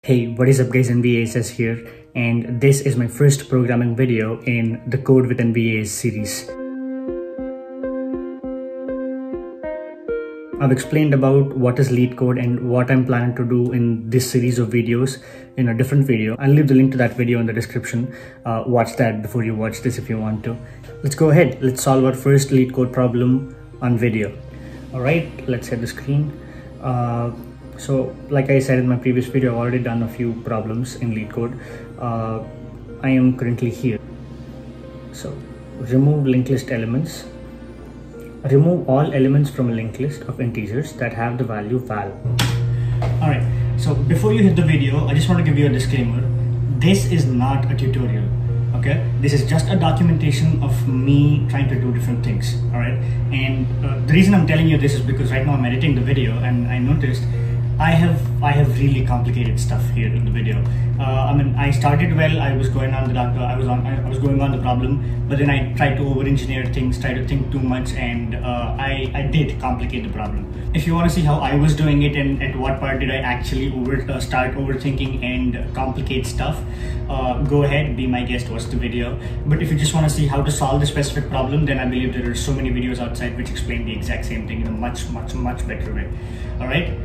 Hey, what is up guys, NVASS here, and this is my first programming video in the Code with NVAS series. I've explained about what is LeetCode and what I'm planning to do in this series of videos in a different video. I'll leave the link to that video in the description. Watch that before you watch this if you want to. Let's go ahead. Let's solve our first LeetCode problem on video. Alright, let's set the screen. So like I said in my previous video, I've already done a few problems in LeetCode. I am currently here. So remove linked list elements. Remove all elements from a linked list of integers that have the value val. Alright, so before you hit the video, I just want to give you a disclaimer. This is not a tutorial. Okay, this is just a documentation of me trying to do different things. Alright, and the reason I'm telling you this is because right now I'm editing the video and I noticed I have really complicated stuff here in the video. I mean, I started well. I was going on the I was going on the problem, but then I tried to over-engineer things, tried to think too much, and I did complicate the problem. If you want to see how I was doing it and at what part did I actually start overthinking and complicate stuff, go ahead, be my guest, watch the video. But if you just want to see how to solve the specific problem, then I believe there are so many videos outside which explain the exact same thing in a much better way. All right.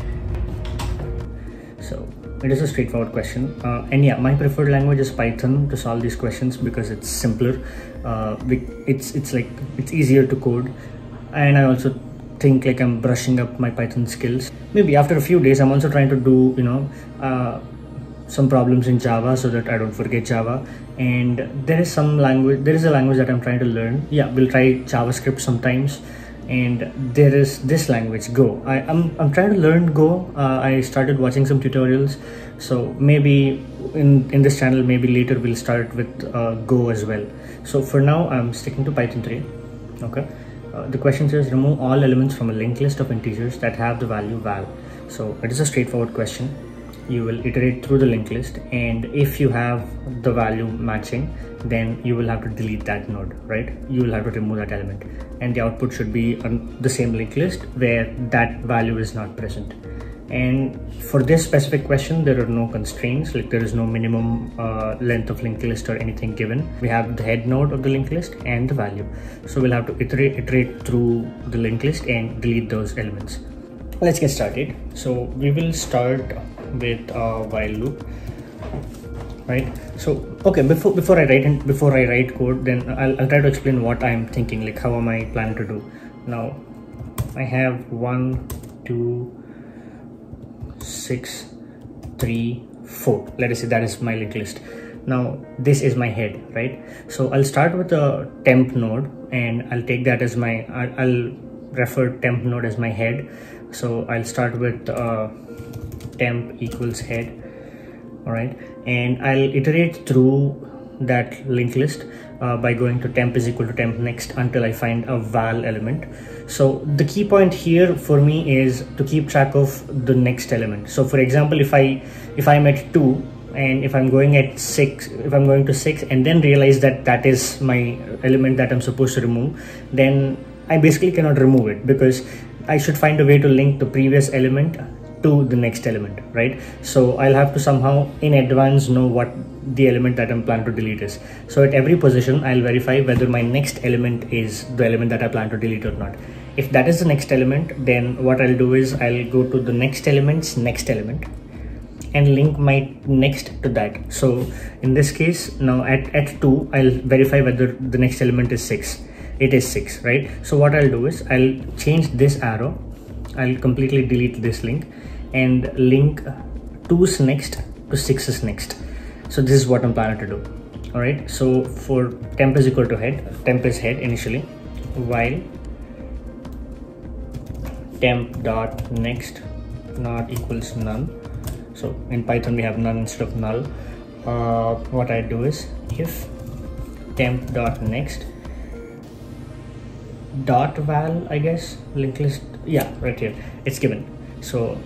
So it is a straightforward question, and yeah, my preferred language is Python to solve these questions because it's simpler. It's easier to code, and I also think like I'm brushing up my Python skills. Maybe after a few days, I'm also trying to do some problems in Java so that I don't forget Java. And there is a language that I'm trying to learn. Yeah, we'll try JavaScript sometimes. And there is this language, Go. I'm trying to learn Go. I started watching some tutorials, so maybe in this channel, maybe later we'll start with Go as well. So for now, I'm sticking to Python 3. Okay. The question says remove all elements from a linked list of integers that have the value val. So it is a straightforward question. You will iterate through the linked list, and if you have the value matching, then you will have to delete that node, right? You will have to remove that element, and the output should be on the same linked list where that value is not present. And for this specific question, there are no constraints, like there is no minimum length of linked list or anything given. We have the head node of the linked list and the value. So we'll have to iterate through the linked list and delete those elements. Let's get started. So we will start with a while loop, right? So okay, before I write code, then I'll try to explain what I'm thinking, like how am I planning to do. Now I have 1 2 6 3 4. Let us say that is my linked list. Now this is my head, right? So I'll start with a temp node, and I'll take that as my I'll refer temp node as my head. So I'll start with temp equals head. All right, and I'll iterate through that linked list by going to temp is equal to temp next until I find a val element. So the key point here for me is to keep track of the next element. So for example, if I'm at 2 and if I'm going at 6, if I'm going to 6 and then realize that that is my element that I'm supposed to remove, then I basically cannot remove it because I should find a way to link the previous element to the next element, right? So I'll have to somehow in advance know what the element that I'm planning to delete is. So at every position, I'll verify whether my next element is the element that I plan to delete or not. If that is the next element, then what I'll do is I'll go to the next element's next element and link my next to that. So in this case, now at 2, I'll verify whether the next element is 6. It is 6, right? So what I'll do is I'll change this arrow. I'll completely delete this link and link 2's next to 6's next. So this is what I'm planning to do. All right. So for temp is equal to head, temp is head initially, while temp dot next not equals none. So in Python we have none instead of null. What I do is if temp dot next dot val, I guess, linked list, yeah, right here it's given. So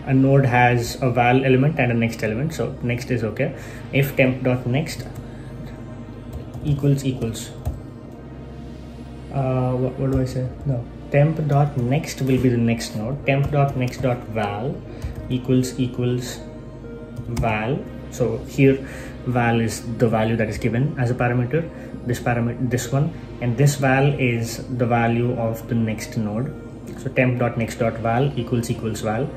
a node has a val element and a next element, so next is okay. If temp dot next equals what do I say? No, temp dot next will be the next node. Temp dot next dot val equals val. So here val is the value that is given as a parameter, this one, and this val is the value of the next node. So temp.next.val equals val.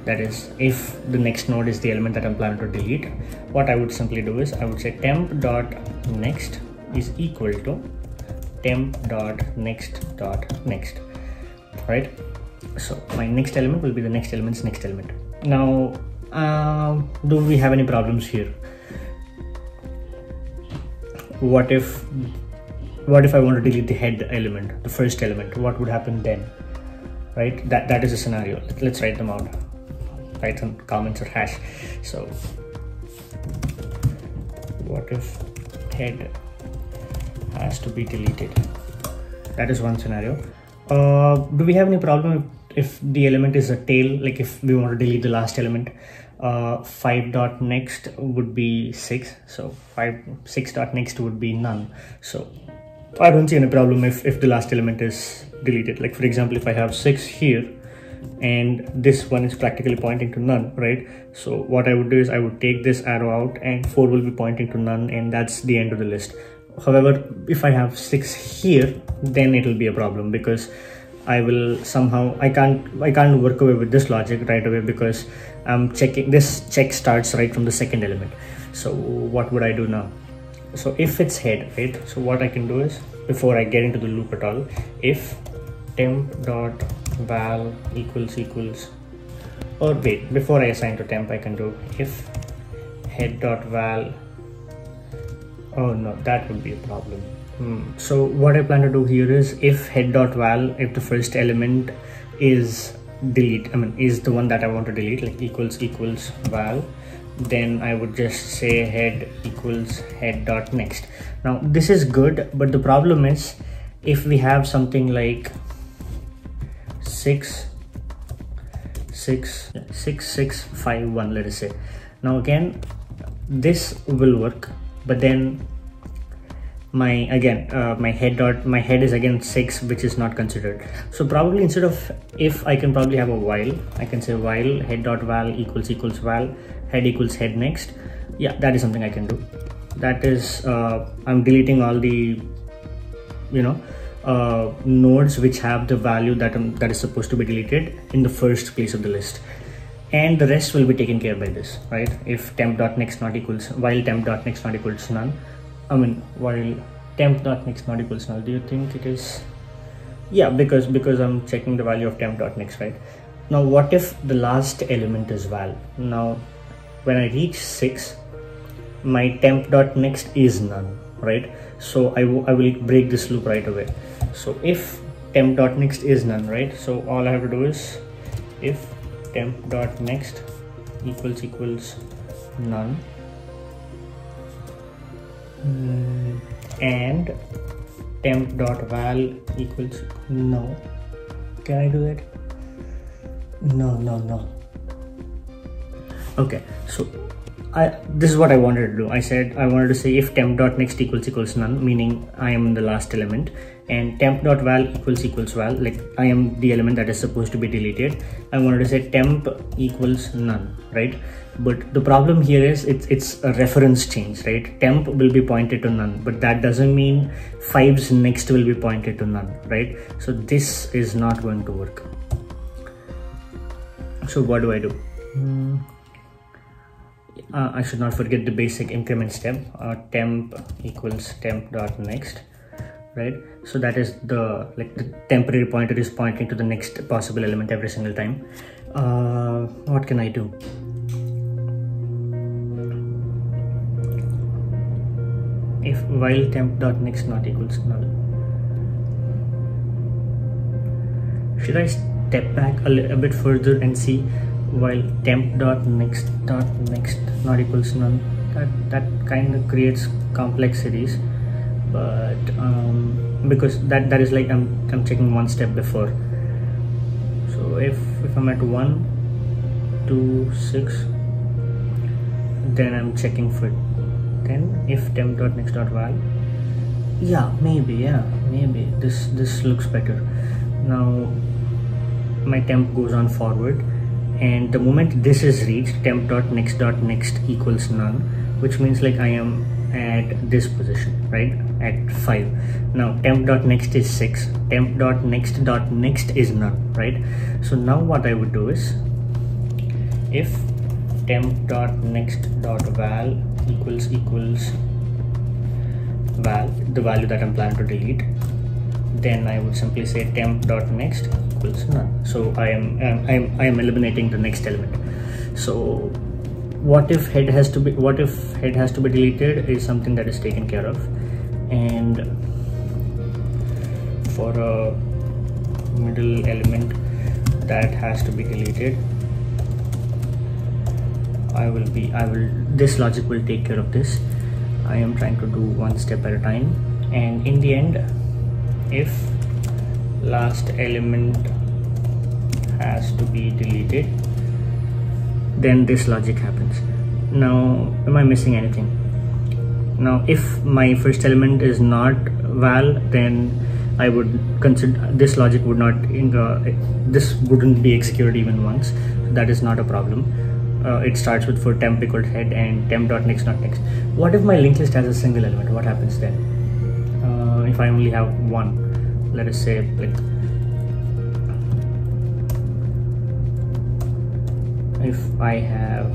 That is, if the next node is the element that I'm planning to delete, what I would simply do is I would say temp.next is equal to temp.next.next, right? So my next element will be the next element's next element. Now, do we have any problems here? What if I want to delete the head element, the first element? What would happen then, right? That is a scenario. Let's write them out. Python comments or hash. So what if head has to be deleted? That is one scenario. Do we have any problem if the element is a tail, like if we want to delete the last element? 5.next would be 6, so 6.next would be none. So I don't see any problem if the last element is deleted. Like for example, if I have 6 here and this one is practically pointing to none, right? So what I would do is I would take this arrow out and 4 will be pointing to none, and that's the end of the list. However, if I have 6 here, then it will be a problem, because I will somehow, I can't work away with this logic right away, because I'm checking, this check starts right from the second element. So what would I do now? So if it's head, right? So what I can do is, before I get into the loop at all, if temp.val equals, or wait, before I assign to temp, I can do if head.val. Oh no, that would be a problem. So what I plan to do here is, if head.val, if the first element is is the one that I want to delete, like equals val, then I would just say head equals head.next. Now this is good, but the problem is if we have something like 6651, let us say. Now again, this will work, but then my head is again 6, which is not considered. So probably instead of if, I can probably have a while. I can say while head.val equals val, head equals head next. Yeah, that is something I can do. That is, I'm deleting all the nodes which have the value that is supposed to be deleted in the first place of the list, and the rest will be taken care by this, right? If temp.next not equals, while temp.next not equals none, while temp.next not equals null, do you think it is? Yeah, because I'm checking the value of temp.next, right? Now what if the last element is val? Now when I reach 6, my temp.next is none, right? So I will break this loop right away. So if temp.next is none, right? So all I have to do is, if temp.next equals none, and temp.val equals no. Can I do that? No. Okay, so this is what I wanted to do. I said I wanted to say if temp.next equals none, meaning I am the last element, and temp.val equals val, like I am the element that is supposed to be deleted. I wanted to say temp equals none, right? But the problem here is it's a reference change, right? Temp will be pointed to none, but that doesn't mean 5's next will be pointed to none, right? So this is not going to work. So what do I do? I should not forget the basic increment step. Temp equals temp.next, right? So that is the temporary pointer is pointing to the next possible element every single time. What can I do? If while temp.next not equals null, should I step back a bit further and see while temp.next not equals none? That kind of creates complexities, but because that is like I'm checking one step before. So if I'm at 1, 2, 6, then I'm checking for 10. If temp.next.val, maybe this looks better. Now my temp goes on forward, and the moment this is reached, temp.next.next equals none, which means like I am at this position, right, at 5. Now temp.next is 6, temp.next.next is none, right? So now what I would do is, if temp.next.val equals val, the value that I'm planning to delete, then I would simply say temp.next equals none. So I am eliminating the next element. So what if head has to be deleted is something that is taken care of. And for a middle element that has to be deleted, this logic will take care of this. I am trying to do one step at a time, and in the end, if last element has to be deleted, then this logic happens. Now, am I missing anything? Now, if my first element is not val, then I would consider this logic would not, this wouldn't be executed even once. So that is not a problem. It starts with for temp equal head and temp.next.next. What if my linked list has a single element? What happens then? If I only have one, let us say like, if I have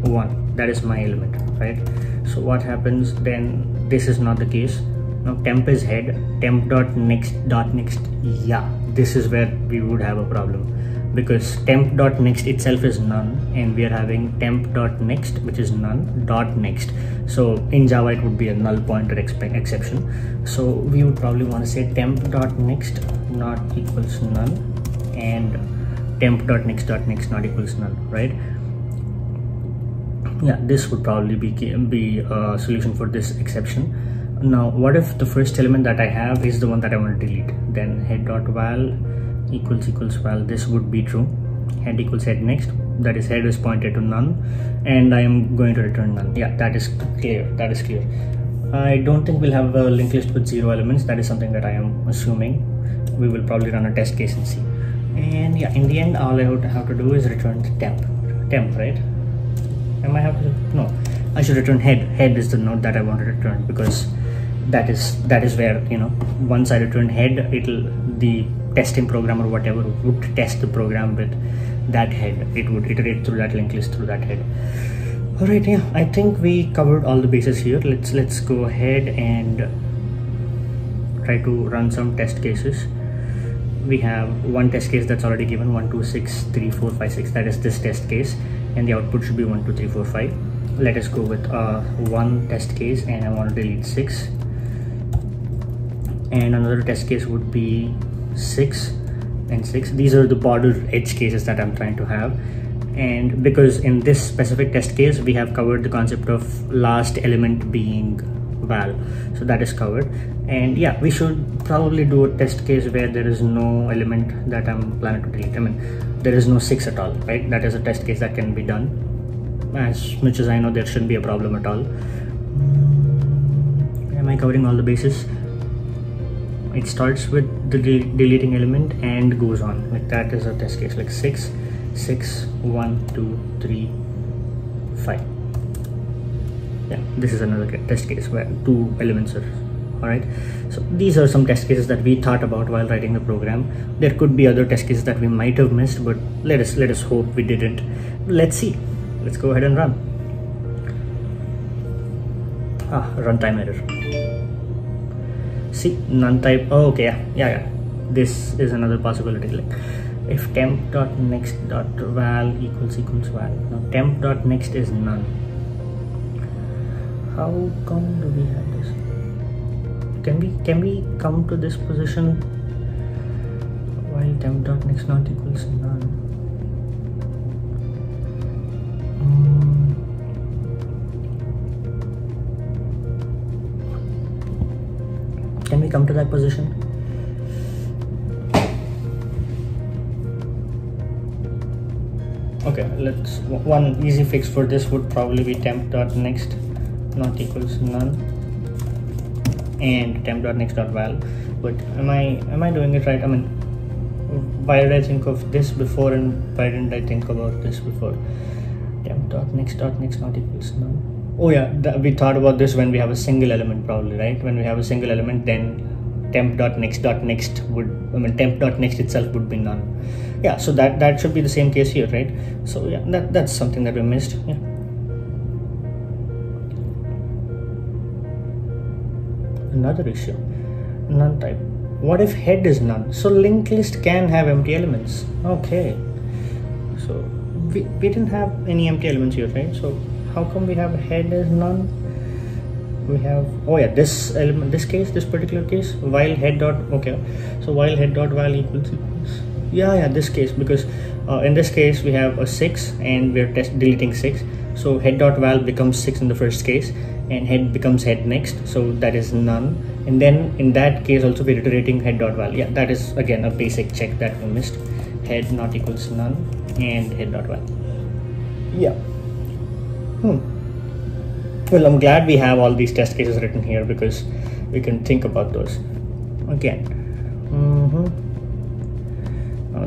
one, that is my element, right? So what happens then? This is not the case. Now temp is head, temp.next.next, yeah, this is where we would have a problem, because temp.next itself is none, and we are having temp.next, which is none, dot next. So in Java it would be a null pointer exception. So we would probably want to say temp.next not equals none, and temp.next.next not equals none, right? Yeah, this would probably be a solution for this exception. Now what if the first element that I have is the one that I want to delete? Then head.val equals val, this would be true. Head equals head next, that is head is pointed to none, and I am going to return none. Yeah, that is clear. I don't think we'll have a linked list with 0 elements. That is something that I am assuming. We will probably run a test case and see. And yeah, in the end, all I would have to do is return the temp, right? Am I have to? No, I should return head. Head is the node that I want to return, because that is where, you know, once I return head, the testing program or whatever would test the program with that head. It would iterate through that linked list through that head. All right, yeah, I think we covered all the bases here. Let's go ahead and try to run some test cases. We have one test case that's already given, 1 2 6 3 4 5 6. That is this test case, and the output should be 1 2 3 4 5. Let us go with one test case, and I want to delete 6. And another test case would be 6 and 6. These are the border edge cases that I'm trying to have. And because in this specific test case, we have covered the concept of last element being val, so that is covered. And yeah, we should probably do a test case where there is no element that I'm planning to delete. I mean, there is no 6 at all, right? That is a test case that can be done. As much as I know, there shouldn't be a problem at all. Am I covering all the bases? It starts with the deleting element and goes on. Like that is a test case, like 6 6 1 2 3 5. Yeah, this is another test case where 2 elements are. All right, so these are some test cases that we thought about while writing the program. There could be other test cases that we might have missed, but let us hope we didn't. Let's see. Let's go ahead and run. Runtime error. See, none type. Oh, okay, yeah. This is another possibility. Like if temp.next.val equals val. Now temp.next is none. How come do we have this? Can we come to this position while temp.next not equals none? Can we come to that position? Okay, one easy fix for this would probably be temp.next not equals none and temp.next.val. But am I doing it right? I mean, why did I think of this before and why didn't I think about this before? Temp dot next not equals none. Oh yeah, we thought about this when we have a single element probably, right? When we have a single element, then temp dot next would, temp dot next itself would be none. Yeah, so that should be the same case here, right? So yeah, that's something that we missed. Yeah. Another issue, none type. What if head is none? So linked list can have empty elements. Okay, so we didn't have any empty elements here, right? So how come we have head as none? We have, oh yeah, this element, this particular case, while head dot, okay, so while head dot val equals yeah, this case, because in this case we have a 6 and we're deleting 6, so head dot val becomes 6 in the first case and head becomes head next, so that is none. And then in that case also we're iterating head dot val. Yeah, that is again a basic check that we missed. Head not equals none and head dot val. Yeah. Well, I'm glad we have all these test cases written here because we can think about those again.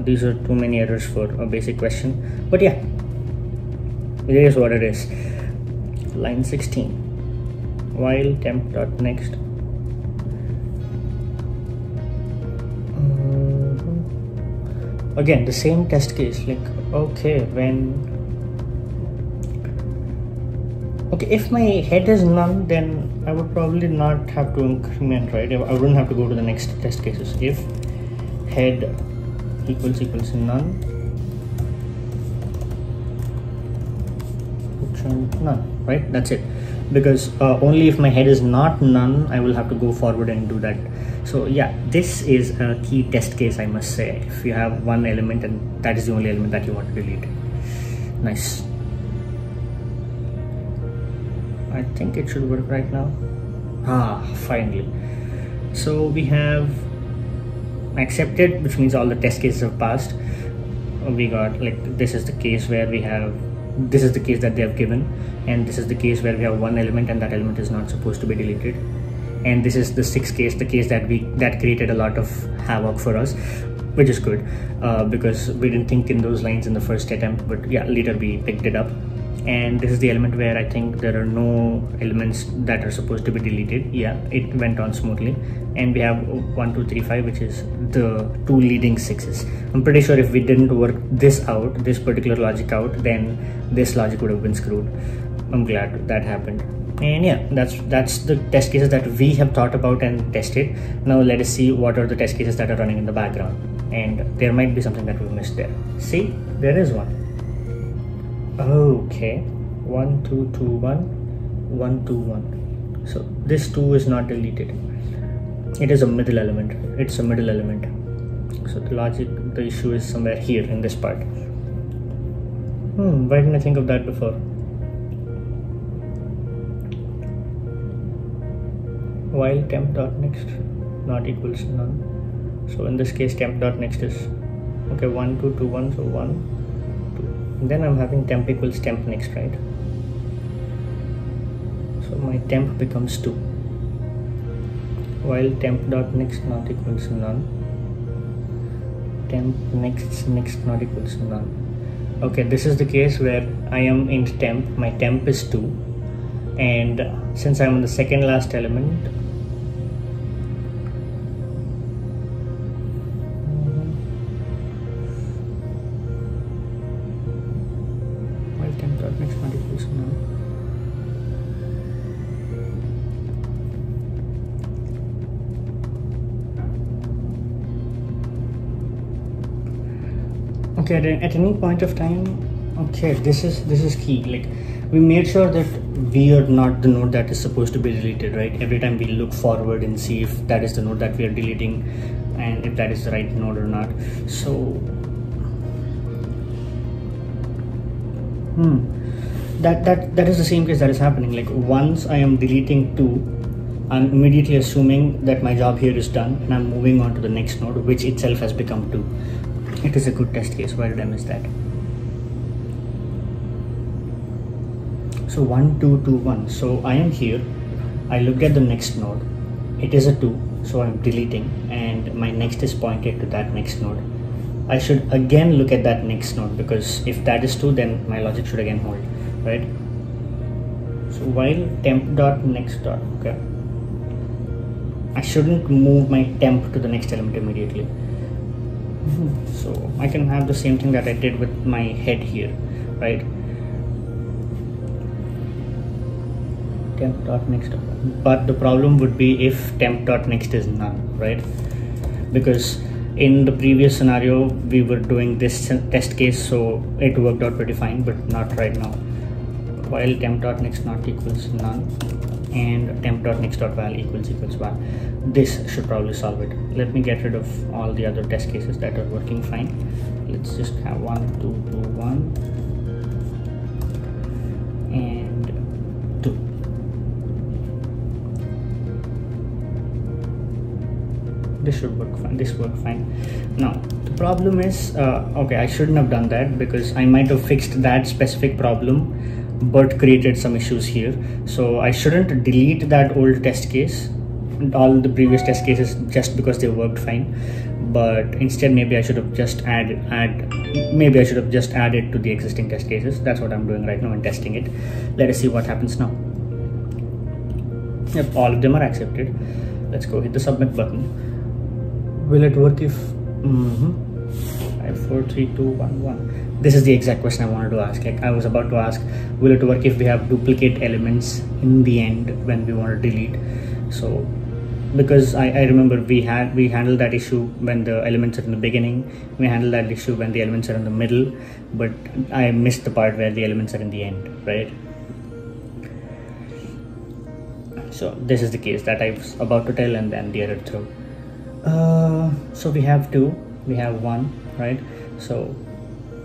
These are too many errors for a basic question, but yeah, it is what it is. Line 16, while temp dot next. Again, the same test case, like, okay, if my head is none, then I would probably not have to increment, right? I wouldn't have to go to the next test cases. If head equals none, none, right? That's it. Because only if my head is not none, I will have to go forward and do that. So yeah, this is a key test case, I must say. If you have one element and that is the only element that you want to delete. Nice. I think it should work right now. Finally. So we have accepted, which means all the test cases have passed. We got, like, this is the case where we have, this is the case that they have given, and this is the case where we have one element and that element is not supposed to be deleted. And this is the sixth case, the case that created a lot of havoc for us, which is good because we didn't think in those lines in the first attempt, but yeah, later we picked it up. And this is the element where I think there are no elements that are supposed to be deleted. Yeah, it went on smoothly. And we have 1, 2, 3, 5, which is the two leading sixes. I'm pretty sure if we didn't work this out, this particular logic out, then this logic would have been screwed. I'm glad that happened. And yeah, that's the test cases that we have thought about and tested. Now let us see what are the test cases that are running in the background. And there might be something that we missed there. See, there is one. Okay, 1, 2, 2, 1, 1, 2, 1. So this 2 is not deleted. It is a middle element. It's a middle element. So the issue is somewhere here in this part. Why didn't I think of that before? While temp dot next not equals none. So in this case, temp dot next is okay, 1, 2, 2, 1. So 1. Then I'm having temp equals temp next, right? So my temp becomes 2. While temp dot next not equals none. Temp next not equals none. Okay, this is the case where I am in temp. My temp is 2, and since I'm on the second last element, okay, at any point of time, okay, this is key. Like, we made sure that we are not the node that is supposed to be deleted, right? Every time we look forward and see if that is the node that we are deleting and if that is the right node or not. So that is the same case that is happening. Like, once I am deleting 2, I'm immediately assuming that my job here is done and I'm moving on to the next node, which itself has become 2. It is a good test case. Why did I miss that? So 1, 2, 2, 1. So I am here. I looked at the next node. It is a 2. So I'm deleting, and my next is pointed to that next node. I should again look at that next node, because if that is 2, then my logic should again hold, right? So while temp dot next dot, okay, I shouldn't move my temp to the next element immediately. So I can have the same thing that I did with my head here, right? Temp dot next dot. But the problem would be if temp dot next is none, right? Because in the previous scenario we were doing this test case, so it worked out pretty fine, but not right now. While temp dot next not equals none and temp dot next dot val equals val, this should probably solve it. Let me get rid of all the other test cases that are working fine. Let's just have 1 2 2 1 and 2. This should work fine. This worked fine. Now the problem is okay, I shouldn't have done that, because I might have fixed that specific problem but created some issues here. So I shouldn't delete that old test case, all the previous test cases, just because they worked fine, but instead maybe I should have just added to the existing test cases. That's what I'm doing right now and testing it. Let us see what happens now. Yep, all of them are accepted. Let's go hit the submit button. Will it work if 5 4 3 2 1 1? This is the exact question I wanted to ask. Like, I was about to ask, will it work if we have duplicate elements in the end when we want to delete? So because I remember we handled that issue when the elements are in the beginning, we handled that issue when the elements are in the middle, but I missed the part where the elements are in the end, right? So this is the case that I was about to tell, and then the error throw. So we have 2, we have 1, right? So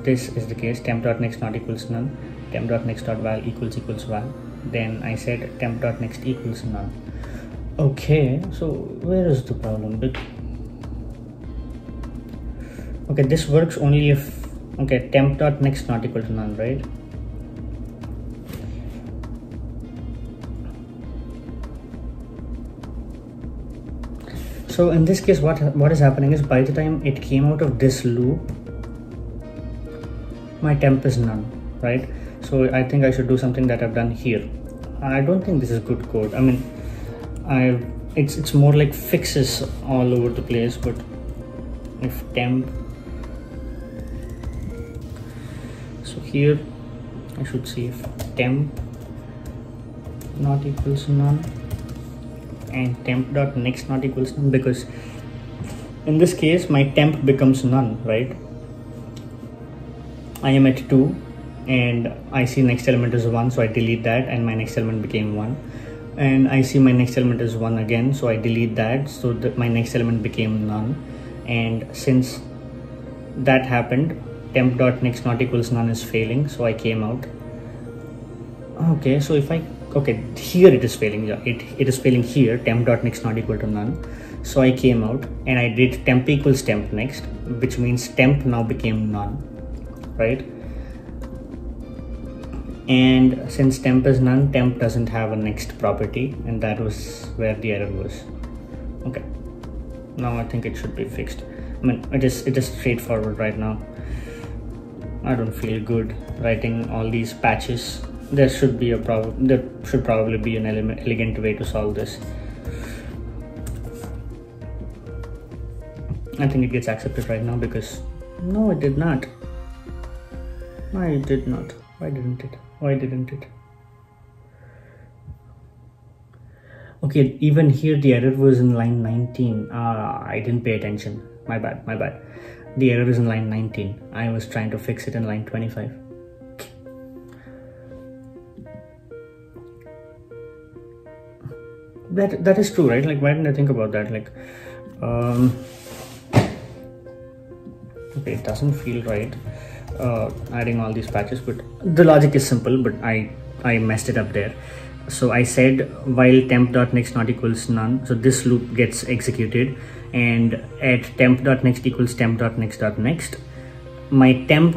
this is the case, temp dot next not equals none, temp dot next dot val equals val. Then I said temp dot next equals none. Okay, so where is the problem? Okay, this works only if, okay, temp dot next not equal to none, right? So in this case, what is happening is, by the time it came out of this loop, my temp is none, right? So I think I should do something that I've done here. I don't think this is good code. I mean, it's more like fixes all over the place. But if temp, so here I should see if temp not equals none and temp dot next not equals none, because in this case my temp becomes none, right? I am at 2 and I see next element is 1, so I delete that and my next element became 1. And I see my next element is 1 again, so I delete that, so that my next element became none. And since that happened, temp dot next not equals none is failing, so I came out. Okay, so if I, okay, here it is failing, yeah, it is failing here, temp dot next not equal to none. So I came out and I did temp equals temp next, which means temp now became none, right? And since temp is none, temp doesn't have a next property, and that was where the error was. Okay, now I think it should be fixed. I mean, it is straightforward right now. I don't feel good writing all these patches. There should be a problem. There should probably be an elegant way to solve this. I think it gets accepted right now, because no, it did not. No, it did not. Why didn't it? Why didn't it? Okay, even here the error was in line 19. I didn't pay attention. My bad. The error is in line 19. I was trying to fix it in line 25. That is true, right? Like, why didn't I think about that? Like, okay, it doesn't feel right adding all these patches, but the logic is simple, but I messed it up there. So I said while temp dot next not equals none, so this loop gets executed, and at temp dot next equals temp dot next dot next, my temp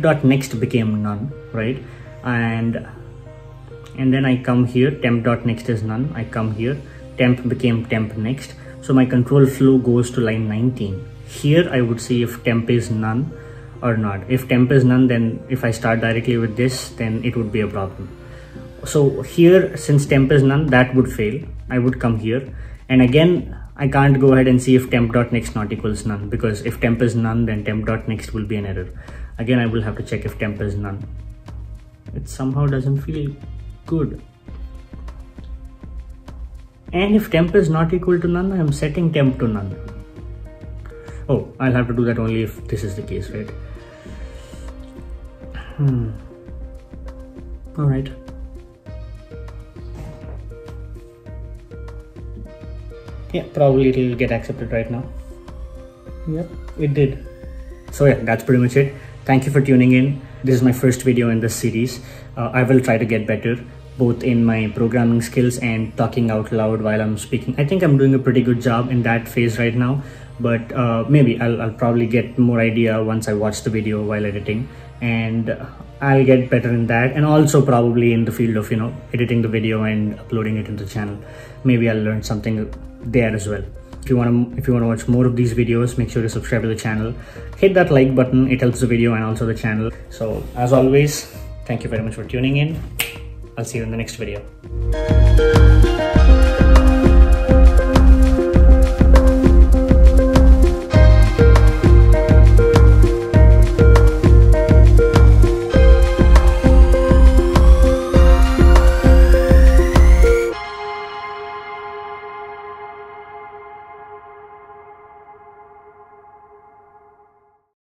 dot next became none, right? And then I come here, temp dot next is none. I come here, temp became temp next, so my control flow goes to line 19. here I would see if temp is none or not. If temp is none, then if I start directly with this, then it would be a problem. So here, since temp is none, that would fail. I would come here, and again I can't go ahead and see if temp.next not equals none, because if temp is none, then temp.next will be an error. Again, I will have to check if temp is none. It somehow doesn't feel good. And if temp is not equal to none, I am setting temp to none. Oh, I'll have to do that only if this is the case, right? All right. Yeah, probably it will get accepted right now. Yep, it did. So yeah, that's pretty much it. Thank you for tuning in. This is my first video in this series. I will try to get better, both in my programming skills and talking out loud while I'm speaking. I think I'm doing a pretty good job in that phase right now, but maybe I'll probably get more idea once I watch the video while editing, and I'll get better in that, and also probably in the field of, you know, editing the video and uploading it into the channel. Maybe I'll learn something there as well. If you want to watch more of these videos, make sure to subscribe to the channel, hit that like button, it helps the video and also the channel. So as always, thank you very much for tuning in. I'll see you in the next video.